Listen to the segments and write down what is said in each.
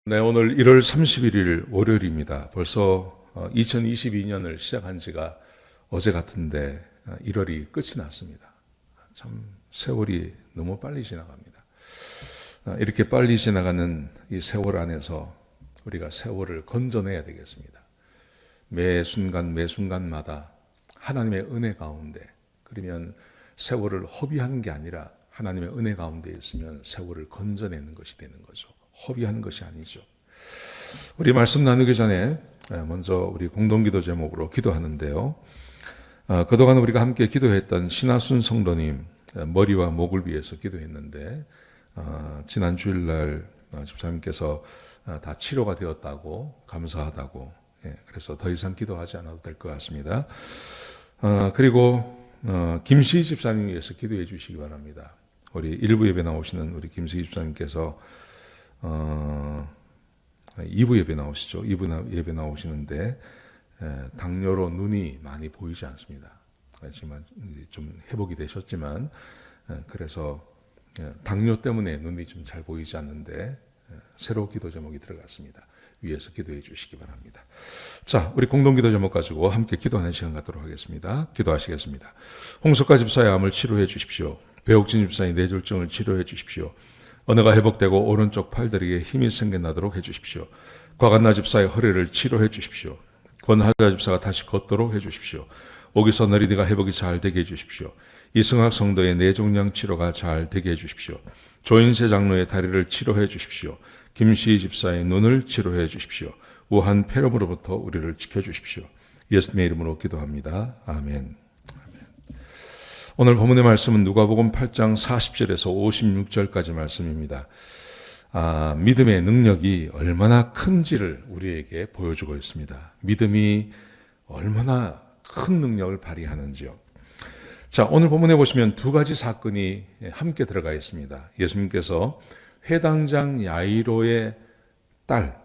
네, 오늘 1월 31일 월요일입니다. 벌써 2022년을 시작한 지가 어제 같은데 1월이 끝이 났습니다. 참 세월이 너무 빨리 지나갑니다. 이렇게 빨리 지나가는 이 세월 안에서 우리가 세월을 건져내야 되겠습니다. 매 순간 매 순간마다 하나님의 은혜 가운데, 그러면 세월을 허비하는 게 아니라 하나님의 은혜 가운데 있으면 세월을 건져내는 것이 되는 거죠. 허비하는 것이 아니죠. 우리 말씀 나누기 전에 먼저 우리 공동기도 제목으로 기도하는데요. 그동안 우리가 함께 기도했던 신하순 성도님 머리와 목을 위해서 기도했는데 지난 주일날 집사님께서 다 치료가 되었다고, 감사하다고, 그래서 더 이상 기도하지 않아도 될 것 같습니다. 그리고 김시희 집사님 위해서 기도해 주시기 바랍니다. 우리 일부 예배 나오시는 우리 김시희 집사님께서 2부 예배 나오시죠. 2부 예배 나오시는데 당뇨로 눈이 많이 보이지 않습니다. 하지만 좀 회복이 되셨지만 그래서 당뇨 때문에 눈이 좀 잘 보이지 않는데 새로 기도 제목이 들어갔습니다. 위에서 기도해 주시기 바랍니다. 자, 우리 공동기도 제목 가지고 함께 기도하는 시간 갖도록 하겠습니다. 기도하시겠습니다. 홍석가 집사의 암을 치료해 주십시오. 배옥진 집사의 뇌졸중을 치료해 주십시오. 언어가 회복되고 오른쪽 팔다리에 힘이 생겨나도록 해주십시오. 곽한나 집사의 허리를 치료해 주십시오. 권하자 집사가 다시 걷도록 해주십시오. 오기선 어린이가 회복이 잘 되게 해주십시오. 이승학 성도의 뇌종양 치료가 잘 되게 해주십시오. 조인세 장로의 다리를 치료해 주십시오. 김시희 집사의 눈을 치료해 주십시오. 우한 폐렴으로부터 우리를 지켜주십시오. 예수님의 이름으로 기도합니다. 아멘. 오늘 본문의 말씀은 누가복음 8장 40절에서 56절까지 말씀입니다. 믿음의 능력이 얼마나 큰지를 우리에게 보여주고 있습니다. 믿음이 얼마나 큰 능력을 발휘하는지요. 자, 오늘 본문에 보시면 두 가지 사건이 함께 들어가 있습니다. 예수님께서 회당장 야이로의 딸,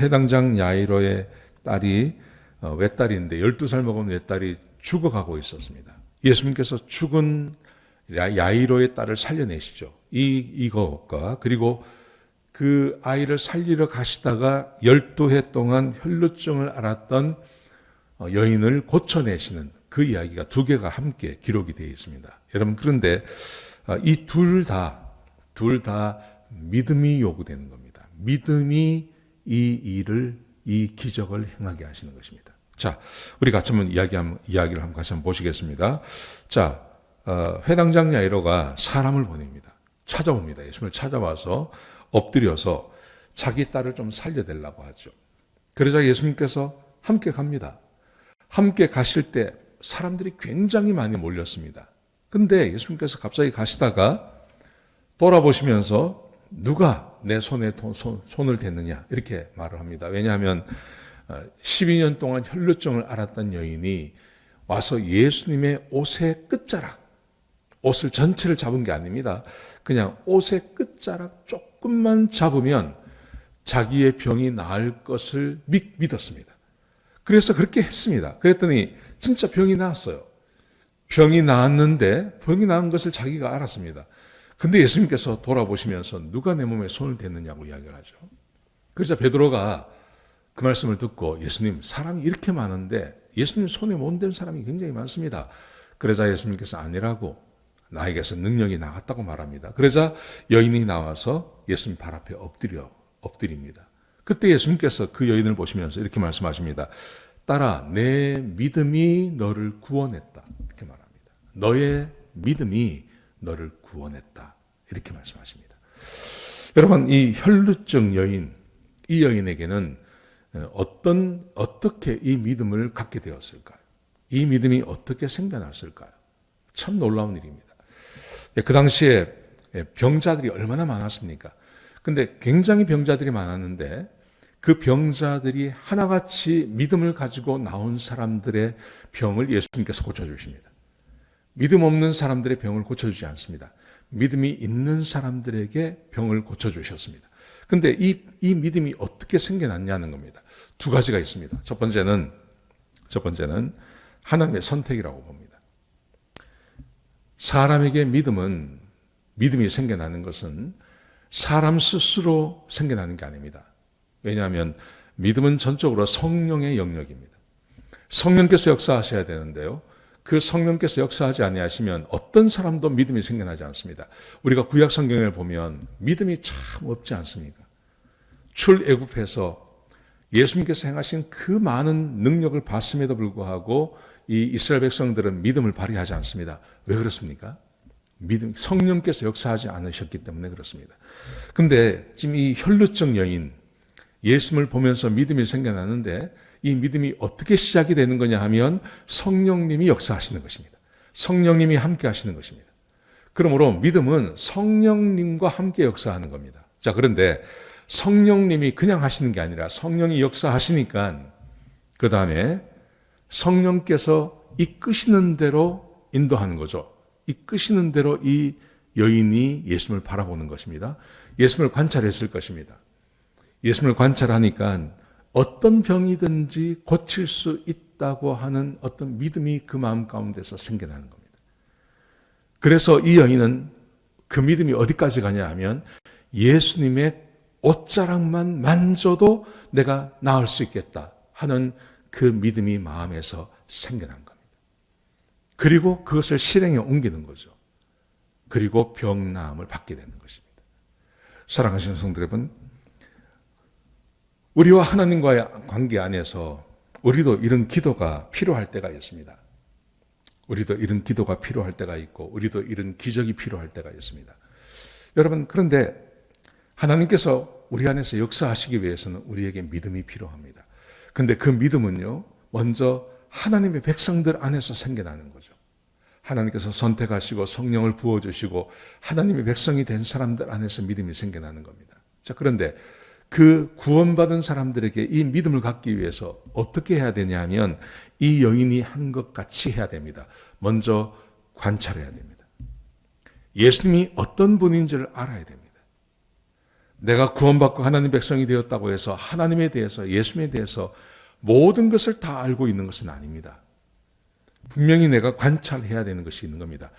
회당장 야이로의 딸이 외딸인데 12살 먹은 외딸이 죽어가고 있었습니다. 예수님께서 죽은 야이로의 딸을 살려내시죠. 이것과 그리고 그 아이를 살리러 가시다가 12해 동안 혈루증을 앓았던 여인을 고쳐내시는 그 이야기가 두 개가 함께 기록이 되어 있습니다. 여러분, 그런데 이 둘 다 믿음이 요구되는 겁니다. 믿음이 이 기적을 행하게 하시는 것입니다. 자, 우리 같이 한번 이야기를 한번 같이 한번 보시겠습니다. 자, 회당장 야이로가 사람을 보냅니다. 찾아옵니다. 예수님을 찾아와서 엎드려서 자기 딸을 좀 살려달라고 하죠. 그러자 예수님께서 함께 갑니다. 함께 가실 때 사람들이 굉장히 많이 몰렸습니다. 근데 예수님께서 갑자기 가시다가 돌아보시면서 누가 내 손에 손을 댔느냐 이렇게 말을 합니다. 왜냐하면 12년 동안 혈루증을 앓았던 여인이 와서 예수님의 옷의 끝자락, 옷을 전체를 잡은 게 아닙니다. 그냥 옷의 끝자락 조금만 잡으면 자기의 병이 나을 것을 믿었습니다. 그래서 그렇게 했습니다. 그랬더니 진짜 병이 나았어요. 병이 나았는데 병이 나은 것을 자기가 알았습니다. 근데 예수님께서 돌아보시면서 누가 내 몸에 손을 댔느냐고 이야기를 하죠. 그래서 베드로가 그 말씀을 듣고 예수님, 사람이 이렇게 많은데 예수님 손에 못 댄 사람이 굉장히 많습니다. 그러자 예수님께서 아니라고, 나에게서 능력이 나갔다고 말합니다. 그러자 여인이 나와서 예수님 발 앞에 엎드립니다. 그때 예수님께서 그 여인을 보시면서 이렇게 말씀하십니다. 딸아, 내 믿음이 너를 구원했다. 이렇게 말합니다. 너의 믿음이 너를 구원했다. 이렇게 말씀하십니다. 여러분, 이 혈루증 여인, 이 여인에게는 어떻게 이 믿음을 갖게 되었을까요? 이 믿음이 어떻게 생겨났을까요? 참 놀라운 일입니다. 그 당시에 병자들이 얼마나 많았습니까? 근데 굉장히 병자들이 많았는데 그 병자들이 하나같이 믿음을 가지고 나온 사람들의 병을 예수님께서 고쳐주십니다. 믿음 없는 사람들의 병을 고쳐주지 않습니다. 믿음이 있는 사람들에게 병을 고쳐주셨습니다. 근데 이 믿음이 어떻게 생겨났냐는 겁니다. 두 가지가 있습니다. 첫 번째는 하나님의 선택이라고 봅니다. 사람에게 믿음이 생겨나는 것은 사람 스스로 생겨나는 게 아닙니다. 왜냐하면 믿음은 전적으로 성령의 영역입니다. 성령께서 역사하셔야 되는데요. 그 성령께서 역사하지 아니하시면 어떤 사람도 믿음이 생겨나지 않습니다. 우리가 구약 성경을 보면 믿음이 참 없지 않습니까? 출애굽해서 예수님께서 행하신 그 많은 능력을 봤음에도 불구하고 이 이스라엘 백성들은 믿음을 발휘하지 않습니다. 왜 그렇습니까? 성령께서 역사하지 않으셨기 때문에 그렇습니다. 근데 지금 이 혈루증 여인, 예수님을 보면서 믿음이 생겨나는데 이 믿음이 어떻게 시작이 되는 거냐 하면 성령님이 역사하시는 것입니다. 성령님이 함께 하시는 것입니다. 그러므로 믿음은 성령님과 함께 역사하는 겁니다. 자, 그런데 성령님이 그냥 하시는 게 아니라 성령이 역사하시니까 그 다음에 성령께서 이끄시는 대로 인도하는 거죠. 이끄시는 대로 이 여인이 예수님을 바라보는 것입니다. 예수님을 관찰했을 것입니다. 예수님을 관찰하니까 어떤 병이든지 고칠 수 있다고 하는 어떤 믿음이 그 마음 가운데서 생겨나는 겁니다. 그래서 이 여인은 그 믿음이 어디까지 가냐 하면 예수님의 옷자락만 만져도 내가 나을 수 있겠다 하는 그 믿음이 마음에서 생겨난 겁니다. 그리고 그것을 실행에 옮기는 거죠. 그리고 병나음을 받게 되는 것입니다. 사랑하시는 성도 여러분, 우리와 하나님과의 관계 안에서 우리도 이런 기도가 필요할 때가 있습니다. 우리도 이런 기도가 필요할 때가 있고 우리도 이런 기적이 필요할 때가 있습니다. 여러분, 그런데 하나님께서 우리 안에서 역사하시기 위해서는 우리에게 믿음이 필요합니다. 그런데 그 믿음은요, 먼저 하나님의 백성들 안에서 생겨나는 거죠. 하나님께서 선택하시고 성령을 부어주시고 하나님의 백성이 된 사람들 안에서 믿음이 생겨나는 겁니다. 자, 그런데 그 구원받은 사람들에게 이 믿음을 갖기 위해서 어떻게 해야 되냐 하면 이 여인이 한 것 같이 해야 됩니다. 먼저 관찰해야 됩니다. 예수님이 어떤 분인지를 알아야 됩니다. 내가 구원받고 하나님 백성이 되었다고 해서 하나님에 대해서, 예수님에 대해서 모든 것을 다 알고 있는 것은 아닙니다. 분명히 내가 관찰해야 되는 것이 있는 겁니다.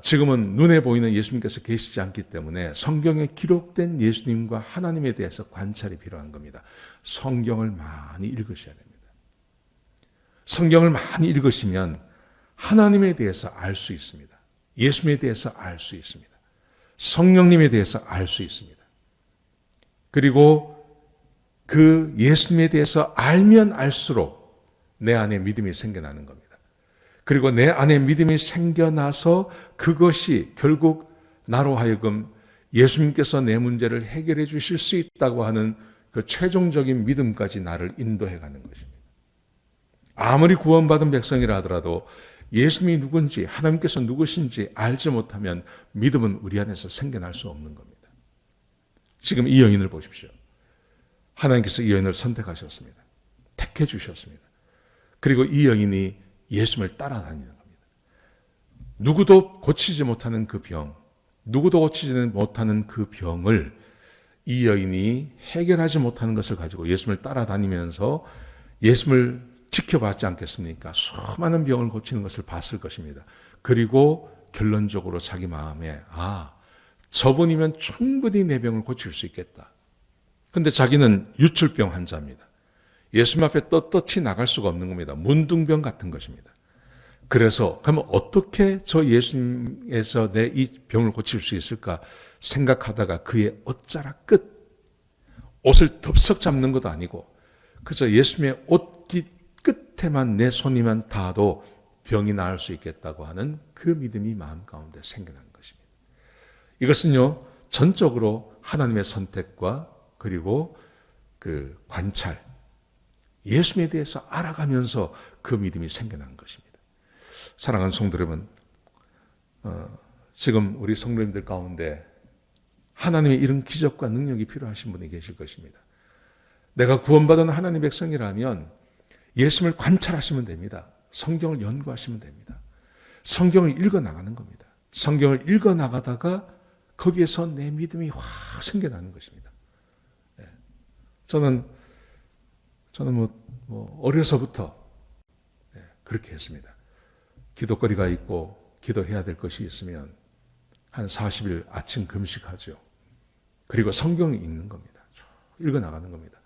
지금은 눈에 보이는 예수님께서 계시지 않기 때문에 성경에 기록된 예수님과 하나님에 대해서 관찰이 필요한 겁니다. 성경을 많이 읽으셔야 됩니다. 성경을 많이 읽으시면 하나님에 대해서 알 수 있습니다. 예수님에 대해서 알 수 있습니다. 성령님에 대해서 알 수 있습니다. 그리고 그 예수님에 대해서 알면 알수록 내 안에 믿음이 생겨나는 겁니다. 그리고 내 안에 믿음이 생겨나서 그것이 결국 나로 하여금 예수님께서 내 문제를 해결해 주실 수 있다고 하는 그 최종적인 믿음까지 나를 인도해 가는 것입니다. 아무리 구원받은 백성이라 하더라도 예수님이 누군지, 하나님께서 누구신지 알지 못하면 믿음은 우리 안에서 생겨날 수 없는 겁니다. 지금 이 여인을 보십시오. 하나님께서 이 여인을 선택하셨습니다. 택해 주셨습니다. 그리고 이 여인이 예수님을 따라다니는 겁니다. 누구도 고치지 못하는 그 병, 누구도 고치지 못하는 그 병을 이 여인이 해결하지 못하는 것을 가지고 예수님을 따라다니면서 예수님을 지켜봤지 않겠습니까? 수많은 병을 고치는 것을 봤을 것입니다. 그리고 결론적으로 자기 마음에 저분이면 충분히 내 병을 고칠 수 있겠다. 근데 자기는 유출병 환자입니다. 예수님 앞에 떳떳이 나갈 수가 없는 겁니다. 문둥병 같은 것입니다. 그래서 그러면 어떻게 저 예수님에서 내 이 병을 고칠 수 있을까 생각하다가 그의 옷자락 옷을 덥석 잡는 것도 아니고 그저 예수님의 옷깃 끝에만 내 손이만 닿아도 병이 나을 수 있겠다고 하는 그 믿음이 마음 가운데 생겨난 것입니다. 이것은요, 전적으로 하나님의 선택과 그리고 그 관찰, 예수님에 대해서 알아가면서 그 믿음이 생겨난 것입니다. 사랑하는 성도 여러분, 지금 우리 성도님들 가운데 하나님의 이런 기적과 능력이 필요하신 분이 계실 것입니다. 내가 구원받은 하나님의 백성이라면 예수님을 관찰하시면 됩니다. 성경을 연구하시면 됩니다. 성경을 읽어나가는 겁니다. 성경을 읽어나가다가 거기에서 내 믿음이 확 생겨나는 것입니다. 저는 어려서부터 그렇게 했습니다. 기도거리가 있고 기도해야 될 것이 있으면 한 40일 아침 금식하죠. 그리고 성경을 읽는 겁니다. 쭉 읽어나가는 겁니다.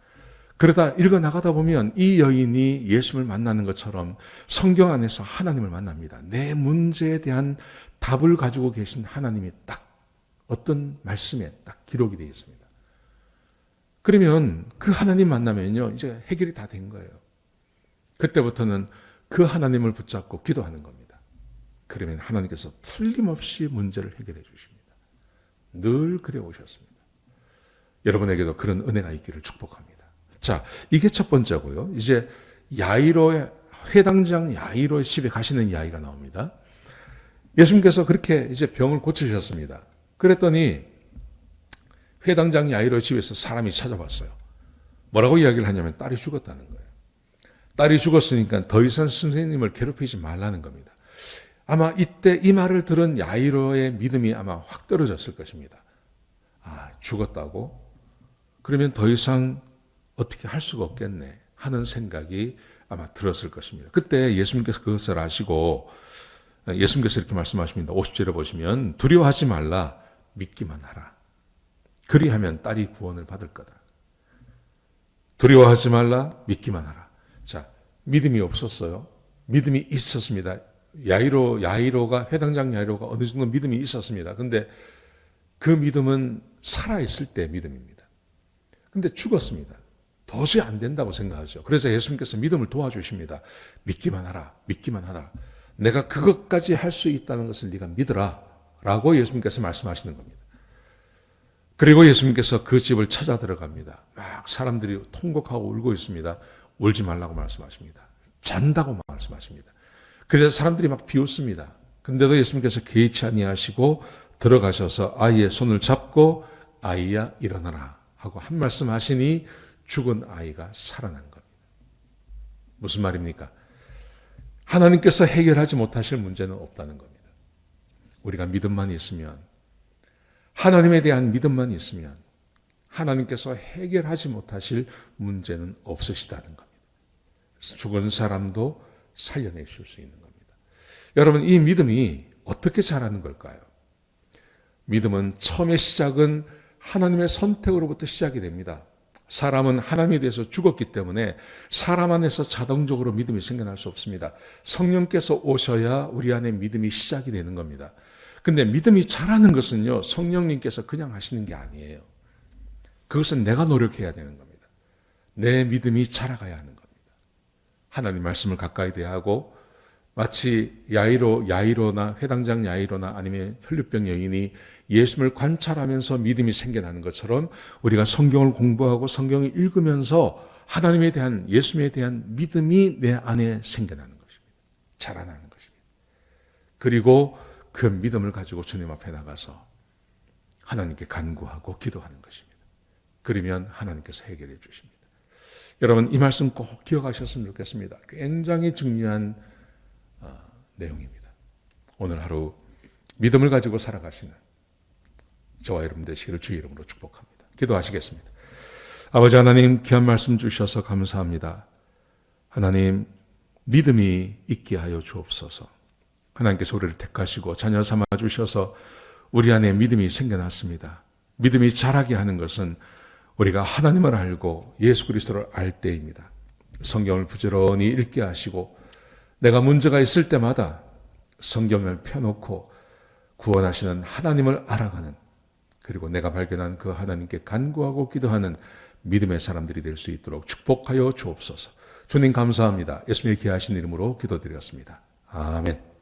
그러다 읽어나가다 보면 이 여인이 예수님을 만나는 것처럼 성경 안에서 하나님을 만납니다. 내 문제에 대한 답을 가지고 계신 하나님이 딱 어떤 말씀에 딱 기록이 되어 있습니다. 그러면 그 하나님 만나면요, 이제 해결이 다 된 거예요. 그때부터는 그 하나님을 붙잡고 기도하는 겁니다. 그러면 하나님께서 틀림없이 문제를 해결해 주십니다. 늘 그래 오셨습니다. 여러분에게도 그런 은혜가 있기를 축복합니다. 자, 이게 첫 번째고요. 이제 야이로의 회당장 야이로의 집에 가시는 이야기가 나옵니다. 예수님께서 그렇게 이제 병을 고치셨습니다. 그랬더니 회당장 야이로의 집에서 사람이 찾아왔어요. 뭐라고 이야기를 하냐면 딸이 죽었다는 거예요. 딸이 죽었으니까 더 이상 선생님을 괴롭히지 말라는 겁니다. 아마 이때 이 말을 들은 야이로의 믿음이 아마 확 떨어졌을 것입니다. 아, 죽었다고? 그러면 더 이상 어떻게 할 수가 없겠네 하는 생각이 아마 들었을 것입니다. 그때 예수님께서 그것을 아시고 예수님께서 이렇게 말씀하십니다. 50절에 보시면 두려워하지 말라, 믿기만 하라. 그리하면 딸이 구원을 받을 거다. 두려워하지 말라, 믿기만 하라. 자, 믿음이 없었어요. 믿음이 있었습니다. 야이로가 회당장 야이로가 어느 정도 믿음이 있었습니다. 근데 그 믿음은 살아있을 때 믿음입니다. 근데 죽었습니다. 도저히 안 된다고 생각하죠. 그래서 예수님께서 믿음을 도와주십니다. 믿기만 하라, 믿기만 하라. 내가 그것까지 할 수 있다는 것을 네가 믿으라 라고 예수님께서 말씀하시는 겁니다. 그리고 예수님께서 그 집을 찾아 들어갑니다. 막 사람들이 통곡하고 울고 있습니다. 울지 말라고 말씀하십니다. 잔다고 말씀하십니다. 그래서 사람들이 막 비웃습니다. 근데도 예수님께서 개의치 아니하시고 들어가셔서 아이의 손을 잡고 아이야 일어나라 하고 한 말씀 하시니 죽은 아이가 살아난 겁니다. 무슨 말입니까? 하나님께서 해결하지 못하실 문제는 없다는 겁니다. 우리가 믿음만 있으면, 하나님에 대한 믿음만 있으면 하나님께서 해결하지 못하실 문제는 없으시다는 겁니다. 죽은 사람도 살려내실 수 있는 겁니다. 여러분, 이 믿음이 어떻게 자라는 걸까요? 믿음은 처음의 시작은 하나님의 선택으로부터 시작이 됩니다. 사람은 하나님에 대해서 죽었기 때문에 사람 안에서 자동적으로 믿음이 생겨날 수 없습니다. 성령께서 오셔야 우리 안에 믿음이 시작이 되는 겁니다. 근데 믿음이 자라는 것은요, 성령님께서 그냥 하시는 게 아니에요. 그것은 내가 노력해야 되는 겁니다. 내 믿음이 자라가야 하는 겁니다. 하나님 말씀을 가까이 대하고 마치 야이로나 회당장 야이로나 아니면 혈류병 여인이 예수님을 관찰하면서 믿음이 생겨나는 것처럼 우리가 성경을 공부하고 성경을 읽으면서 하나님에 대한, 예수님에 대한 믿음이 내 안에 생겨나는 것입니다. 자라나는 것입니다. 그리고 그 믿음을 가지고 주님 앞에 나가서 하나님께 간구하고 기도하는 것입니다. 그러면 하나님께서 해결해 주십니다. 여러분, 이 말씀 꼭 기억하셨으면 좋겠습니다. 굉장히 중요한 내용입니다. 오늘 하루 믿음을 가지고 살아가시는 저와 여러분 되시기를 주의 이름으로 축복합니다. 기도하시겠습니다. 아버지 하나님, 귀한 말씀 주셔서 감사합니다. 하나님, 믿음이 있게 하여 주옵소서. 하나님께서 우리를 택하시고 자녀 삼아 주셔서 우리 안에 믿음이 생겨났습니다. 믿음이 자라게 하는 것은 우리가 하나님을 알고 예수 그리스도를 알 때입니다. 성경을 부지런히 읽게 하시고 내가 문제가 있을 때마다 성경을 펴놓고 구원하시는 하나님을 알아가는, 그리고 내가 발견한 그 하나님께 간구하고 기도하는 믿음의 사람들이 될 수 있도록 축복하여 주옵소서. 주님 감사합니다. 예수님의 귀하신 이름으로 기도드렸습니다. 아멘.